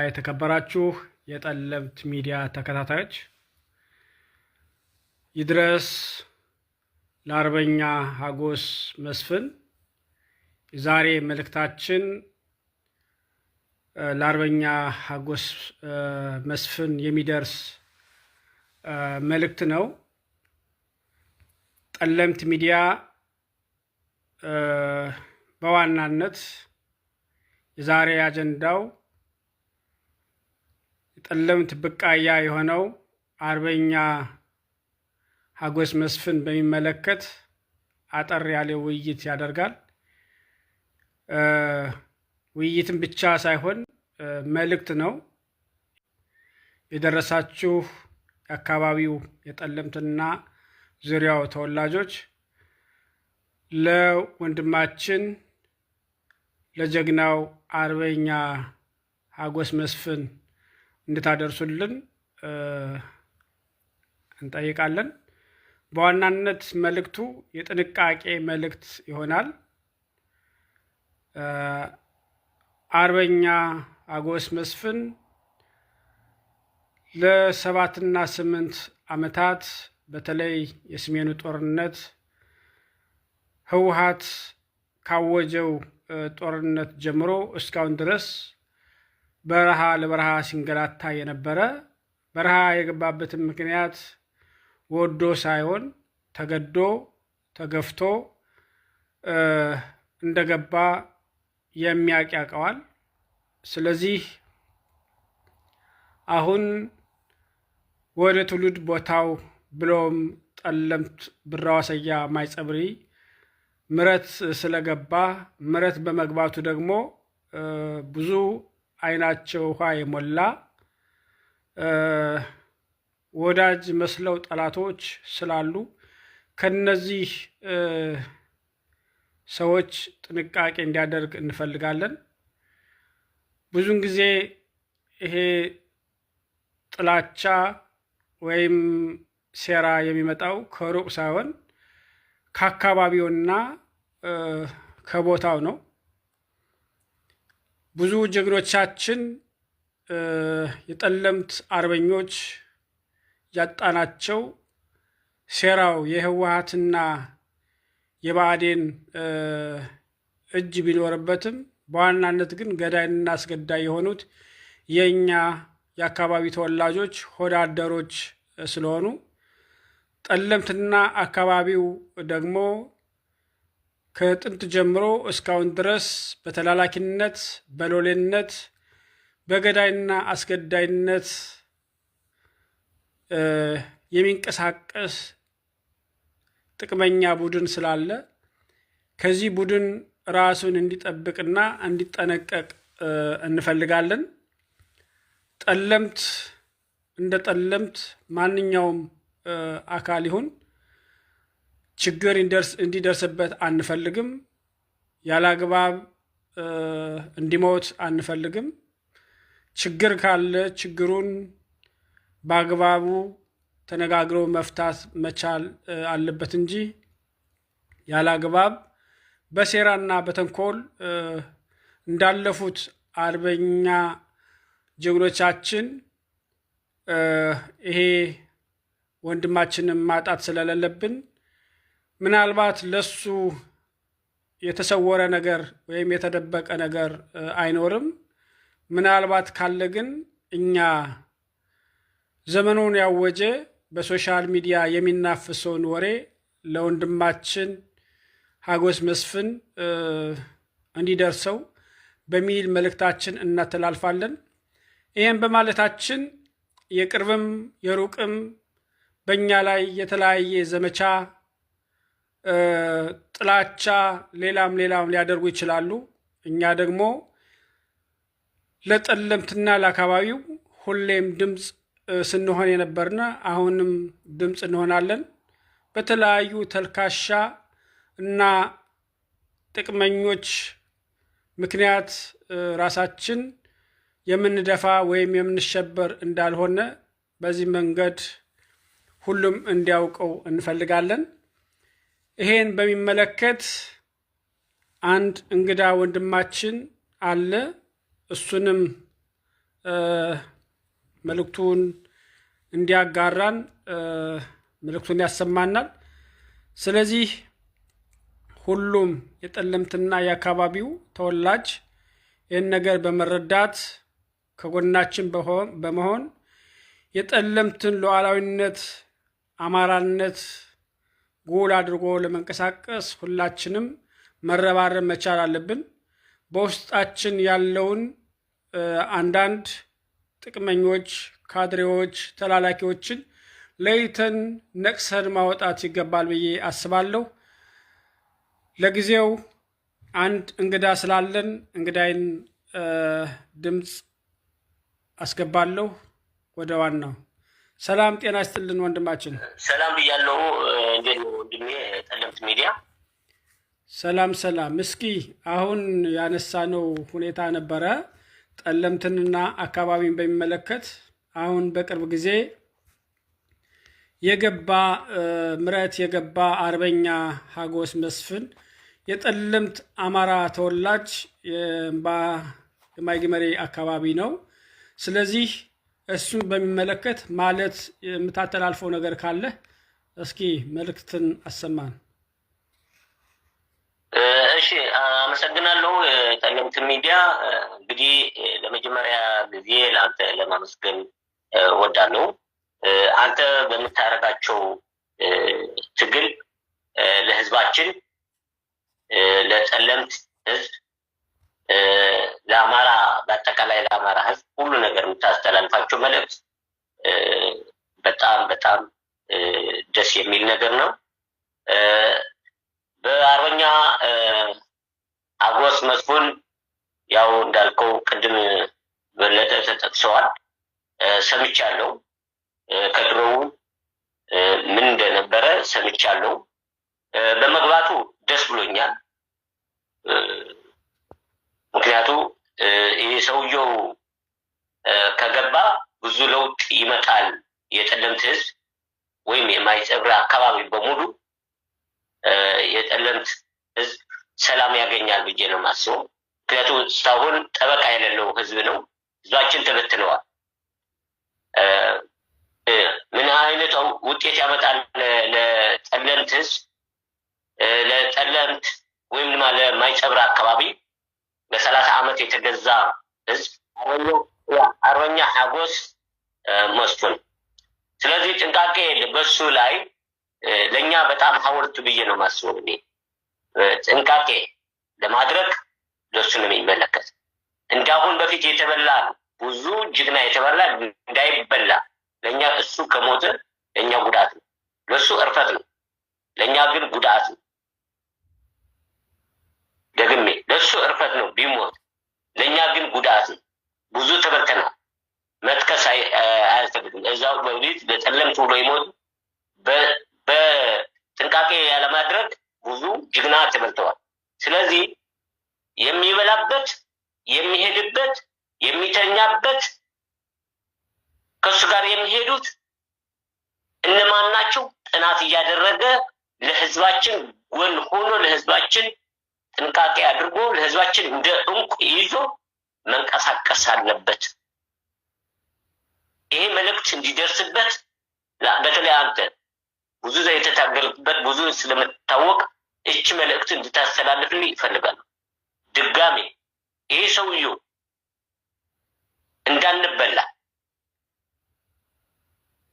የተከበራችሁ የጠለምት ሚዲያ ተከታታዮች ይድረስ ለአርበኛ ሀጎስ መስፍን የዛሬ መልእክታችን ለአርበኛ ሀጎስ መስፍን የሚደርስ መልእክት ነው። ጠለምት ሚዲያ በዋናነት የዛሬ አጀንዳው ጠለምት ብቃያ የሆነው አርበኛ ሀጎስ መስፍን በሚመለከት አጠር ያለ ውይይት ያደርጋል። ውይይትም ብቻ ሳይሆን መልእክት ነው። የደረሳችሁ የአካባቢው የጠለምትና ዙሪያው ተወላጆች ለወንድማችን ለጀግናው አርበኛ ሀጎስ መስፍን እንድታደርሱልን እንጠይቃለን። በዋናነት መልእክቱ የጥንቃቄ መልእክት ይሆናል። አርበኛ ሀጎስ መስፍን ለ7 እና 8 ዓመታት በተለይ የሰሜኑ ጦርነት ህወሓት ካወጀው ጦርነት ጀምሮ እስካሁን ድረስ በረሃ ለበረሃ ሲንገላታ የነበረ፣ በረሃ የገባበትን ምክንያት ወዶ ሳይሆን ተገዶ ተገፍቶ እንደገባ የሚያውቅ ያውቀዋል። ስለዚህ አሁን ወደ ትውልድ ቦታው ብሎም ጠለምት ብራዋሰያ ማይጸብሪ ምረት ስለገባ ምረት በመግባቱ ደግሞ ብዙ አይናቸው ውሃ የሞላ ወዳጅ መስለው ጠላቶች ስላሉ ከነዚህ ሰዎች ጥንቃቄ እንዲያደርግ እንፈልጋለን። ብዙን ጊዜ ይሄ ጥላቻ ወይም ሴራ የሚመጣው ከሩቅ ሳይሆን ከአካባቢውና ከቦታው ነው። ብዙ ጀግኖቻችን የጠለምት አርበኞች ያጣናቸው ሴራው የህወሓትና የብአዴን እጅ ቢኖርበትም በዋናነት ግን ገዳይና አስገዳይ የሆኑት የእኛ የአካባቢ ተወላጆች ሆዳደሮች ስለሆኑ ጠለምትና አካባቢው ደግሞ ከጥንት ጀምሮ እስካሁን ድረስ በተላላኪነት በሎሌነት በገዳይና አስገዳይነት የሚንቀሳቀስ ጥቅመኛ ቡድን ስላለ ከዚህ ቡድን ራሱን እንዲጠብቅና እንዲጠነቀቅ እንፈልጋለን። ጠለምት እንደ ጠለምት ማንኛውም አካል ይሁን ችግር እንዲደርስበት አንፈልግም። ያላግባብ እንዲሞት አንፈልግም። ችግር ካለ ችግሩን በአግባቡ ተነጋግሮ መፍታት መቻል አለበት እንጂ ያላግባብ በሴራና በተንኮል እንዳለፉት አርበኛ ጀግኖቻችን ይሄ ወንድማችንን ማጣት ስለሌለብን ምናልባት ለሱ የተሰወረ ነገር ወይም የተደበቀ ነገር አይኖርም። ምናልባት ካለ ግን እኛ ዘመኑን ያወጀ በሶሻል ሚዲያ የሚናፍሰውን ወሬ ለወንድማችን ሀጎስ መስፍን እንዲደርሰው በሚል መልእክታችን እናተላልፋለን። ይህም በማለታችን የቅርብም የሩቅም በእኛ ላይ የተለያየ ዘመቻ፣ ጥላቻ፣ ሌላም ሊያደርጉ ይችላሉ። እኛ ደግሞ ለጠለምትና ለአካባቢው ሁሌም ድምፅ ስንሆን የነበርና አሁንም ድምፅ እንሆናለን። በተለያዩ ተልካሻ እና ጥቅመኞች ምክንያት ራሳችን የምንደፋ ወይም የምንሸበር እንዳልሆነ በዚህ መንገድ ሁሉም እንዲያውቀው እንፈልጋለን። ይሄን በሚመለከት አንድ እንግዳ ወንድማችን አለ። እሱንም መልእክቱን እንዲያጋራን መልእክቱን ያሰማናል። ስለዚህ ሁሉም የጠለምትና የአካባቢው ተወላጅ ይህን ነገር በመረዳት ከጎናችን በመሆን የጠለምትን ሉዓላዊነት፣ አማራነት ጎል አድርጎ ለመንቀሳቀስ ሁላችንም መረባረብ መቻል አለብን። በውስጣችን ያለውን አንዳንድ ጥቅመኞች፣ ካድሬዎች፣ ተላላኪዎችን ለይተን ነቅሰን ማውጣት ይገባል ብዬ አስባለሁ። ለጊዜው አንድ እንግዳ ስላለን እንግዳይን ድምፅ አስገባለሁ። ወደ ዋናው ሰላም ጤና ይስጥልን ወንድማችን። ሰላም ብያለሁ። እንዴት ነው ወንድሜ? ጠለምት ሚዲያ ሰላም ሰላም። እስኪ አሁን ያነሳነው ሁኔታ ነበረ ጠለምትንና አካባቢን በሚመለከት አሁን በቅርብ ጊዜ ምረት የገባ አርበኛ ሀጎስ መስፍን የጠለምት አማራ ተወላጅ የማይግመሬ አካባቢ ነው። ስለዚህ እሱን በሚመለከት ማለት የምታተላልፈው ነገር ካለ እስኪ መልእክትን አሰማን። እሺ፣ አመሰግናለሁ። ጠለምት ሚዲያ እንግዲህ ለመጀመሪያ ጊዜ ለአንተ ለማመስገን ወዳለሁ። አንተ በምታደርጋቸው ትግል ለህዝባችን፣ ለጠለምት ህዝብ፣ ለአማራ በአጠቃላይ ለአማራ ህዝብ ሁሉ ነገር የምታስተላልፋቸው መልእክት በጣም በጣም ደስ የሚል ነገር ነው። በአርበኛ ሀጎስ መስፍን ያው እንዳልከው ቅድም በለጠ ተጠቅሰዋል፣ ሰምቻለሁ። ከድሮው ምን እንደነበረ ሰምቻለሁ። በመግባቱ ደስ ብሎኛል። ምክንያቱ ይህ ሰውየው ከገባ ብዙ ለውጥ ይመጣል። የጠለምት ህዝብ ወይም የማይጸብር አካባቢ በሙሉ የጠለምት ህዝብ ሰላም ያገኛል ብዬ ነው የማስበው። ምክንያቱ እስካሁን ጠበቃ የሌለው ህዝብ ነው። ህዝባችን ተበትነዋል። ምን አይነት ውጤት ያመጣል ለጠለምት ህዝብ፣ ለጠለምት ወይም ለማይጸብር አካባቢ ለ30 ዓመት የተገዛ ህዝብ አርበኛ ሀጎስ መስፍን። ስለዚህ ጥንቃቄ በሱ ላይ ለኛ በጣም ሐውልት ብዬ ነው ማስበው። እኔ ጥንቃቄ ለማድረግ ለሱ ነው የሚመለከት። እንዳሁን በፊት የተበላ ብዙ ጅግና የተበላ እንዳይበላ ለኛ እሱ ከሞተ ለኛ ጉዳት ነው፣ ለሱ እርፈት ነው፣ ለኛ ግን ጉዳት ነው። ደግሜ ለሱ እርፈት ነው ቢሞት፣ ለኛ ግን ጉዳት ነው። ብዙ ተበልተናል። መጥቀስ አያስፈልግም። እዛው በውሊት ለጠለምት ብሎ ይሞት በጥንቃቄ ያለማድረግ ብዙ ጅግና ተበልተዋል። ስለዚህ የሚበላበት፣ የሚሄድበት፣ የሚተኛበት ከሱ ጋር የሚሄዱት እነማን ናቸው? ጥናት እያደረገ ለህዝባችን ጎን ሆኖ ለህዝባችን ጥንቃቄ አድርጎ ለህዝባችን እንደ እንቁ ይዞ መንቀሳቀስ አለበት። ይሄ መልእክት እንዲደርስበት በተለይ አንተ ብዙ የተታገልበት ብዙ ስለምታወቅ እቺ መልእክት እንድታስተላልፍልኝ ይፈልጋል። ድጋሜ ይሄ ሰውየው እንዳንበላ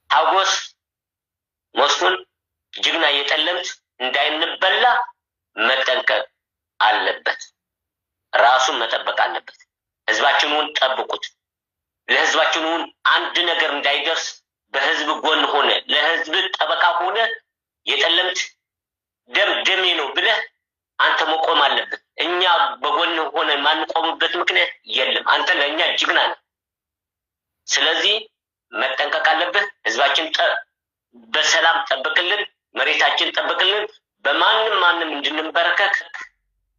ሀጎስ መስፍን ጅግና የጠለምት እንዳይንበላ መጠንቀቅ አለበት። ራሱን መጠበቅ አለበት። ህዝባችንን ጠብቁት። ለህዝባችንን አንድ ነገር እንዳይደርስ በህዝብ ጎን ሆነ ለህዝብ ጠበቃ ሆነ የጠለምት ደሜ ነው ብለህ አንተ መቆም አለበት። እኛ በጎን ሆነ ማንቆምበት ምክንያት የለም። አንተ ለእኛ ጅግና ነህ። ስለዚህ መጠንቀቅ አለብህ። ህዝባችን በሰላም ጠብቅልን፣ መሬታችን ጠብቅልን። በማንም እንድንበረከክ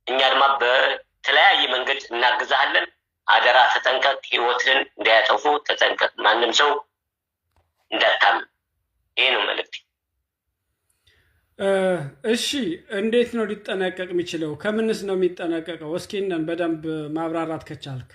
እኛ ድማ በተለያየ መንገድ እናግዛለን። አደራ ተጠንቀቅ። ህይወትን እንዳያጠፉ ተጠንቀቅ። ማንም ሰው እንዳታምን። ይሄ ነው መልእክቴ። እሺ፣ እንዴት ነው ሊጠነቀቅ የሚችለው? ከምንስ ነው የሚጠነቀቀው? እስኪ በደንብ ማብራራት ከቻልክ።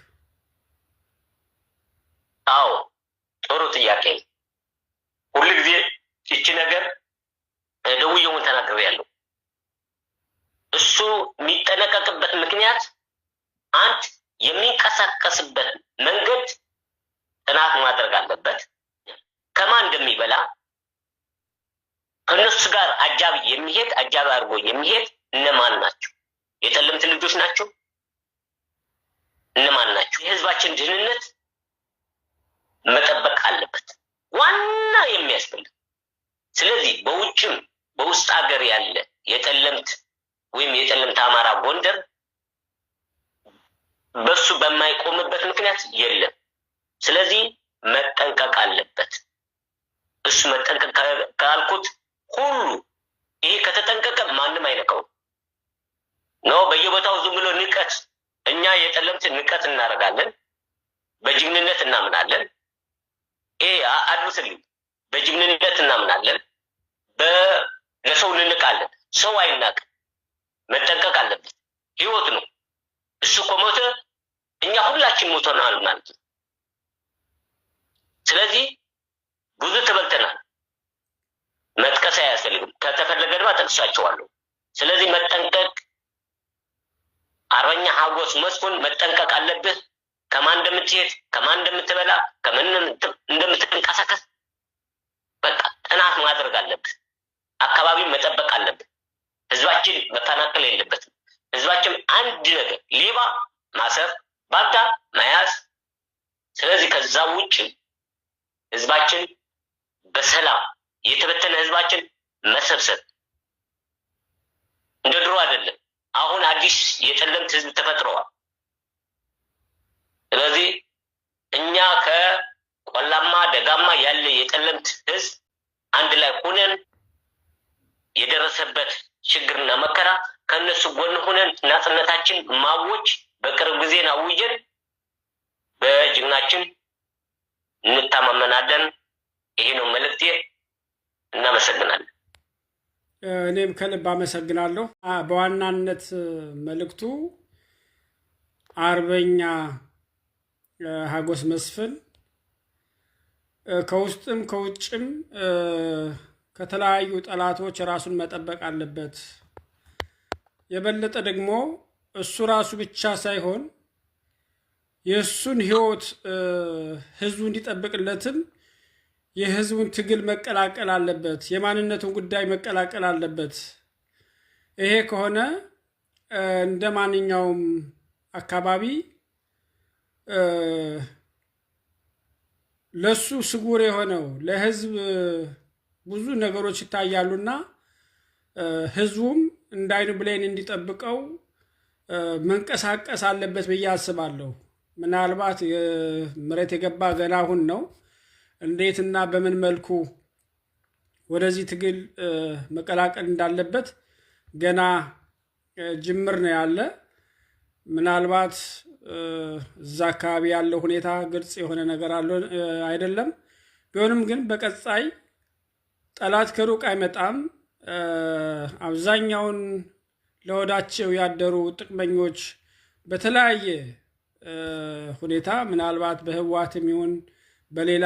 ማድረግ አለበት። ከማን እንደሚበላ ከነሱ ጋር አጃቢ አድርጎ የሚሄድ እነማን ናቸው? የጠለምት ልጆች ናቸው? እነማን ናቸው? የህዝባችን ደህንነት መጠበቅ አለበት ዋና የሚያስፈልግ። ስለዚህ በውጭም በውስጥ ሀገር ያለ የጠለምት ወይም የጠለምት አማራ ጎንደር በሱ በማይቆምበት ምክንያት የለም። ስለዚህ መጠንቀቅ አለበት። እሱ መጠንቀቅ ካልኩት ሁሉ ይሄ ከተጠንቀቀ ማንም አይነካው ነው። በየቦታው ዝም ብሎ ንቀት፣ እኛ የጠለምት ንቀት እናደርጋለን፣ በጅምንነት እናምናለን። ይሄ አድርስልኝ፣ በጅምንነት እናምናለን፣ ለሰው እንንቃለን። ሰው አይናቅም። መጠንቀቅ አለበት። ህይወት ነው። እሱ ከሞተ እኛ ሁላችን ሞተናል ማለት ነው። ስለዚህ ብዙ ተበልተናል። መጥቀስ አያስፈልግም። ከተፈለገ ድማ ጠቅሳቸዋለሁ። ስለዚህ መጠንቀቅ፣ አርበኛ ሀጎስ መስፍን መጠንቀቅ አለብህ። ከማን እንደምትሄድ፣ ከማን እንደምትበላ፣ ከምን እንደምትንቀሳቀስ በቃ ጥናት ማድረግ አለብህ። አካባቢውን መጠበቅ አለብህ። ህዝባችን መፈናቀል የለበትም። ህዝባችን አንድ ነገር ሌባ ማሰር፣ ባዳ መያዝ። ስለዚህ ከዛ ውጭ ህዝባችን በሰላም የተበተነ ህዝባችን መሰብሰብ እንደ ድሮ አይደለም። አሁን አዲስ የጠለምት ህዝብ ተፈጥሯል። ስለዚህ እኛ ከቆላማ ደጋማ ያለ የጠለምት ህዝብ አንድ ላይ ሆነን የደረሰበት ችግርና መከራ ከነሱ ጎን ሆነን ናጽነታችን ማወጅ በቅርብ ጊዜ አውጀን በጅግናችን እንታማመናለን። ይሄ ነው መልእክቴ። እናመሰግናለን። እኔም ከልብ አመሰግናለሁ። በዋናነት መልእክቱ አርበኛ ሀጎስ መስፍን ከውስጥም ከውጭም ከተለያዩ ጠላቶች ራሱን መጠበቅ አለበት። የበለጠ ደግሞ እሱ ራሱ ብቻ ሳይሆን የእሱን ህይወት ህዝቡ እንዲጠብቅለትም የህዝቡን ትግል መቀላቀል አለበት። የማንነቱን ጉዳይ መቀላቀል አለበት። ይሄ ከሆነ እንደ ማንኛውም አካባቢ ለሱ ስጉር የሆነው ለህዝብ ብዙ ነገሮች ይታያሉና ህዝቡም እንዳይኑ ብሌን እንዲጠብቀው መንቀሳቀስ አለበት ብዬ አስባለሁ። ምናልባት መሬት የገባ ገና አሁን ነው። እንዴትና በምን መልኩ ወደዚህ ትግል መቀላቀል እንዳለበት ገና ጅምር ነው ያለ። ምናልባት እዛ አካባቢ ያለው ሁኔታ ግልጽ የሆነ ነገር አለው አይደለም። ቢሆንም ግን በቀጣይ ጠላት ከሩቅ አይመጣም። አብዛኛውን ለወዳቸው ያደሩ ጥቅመኞች በተለያየ ሁኔታ ምናልባት በህወሓትም ይሁን በሌላ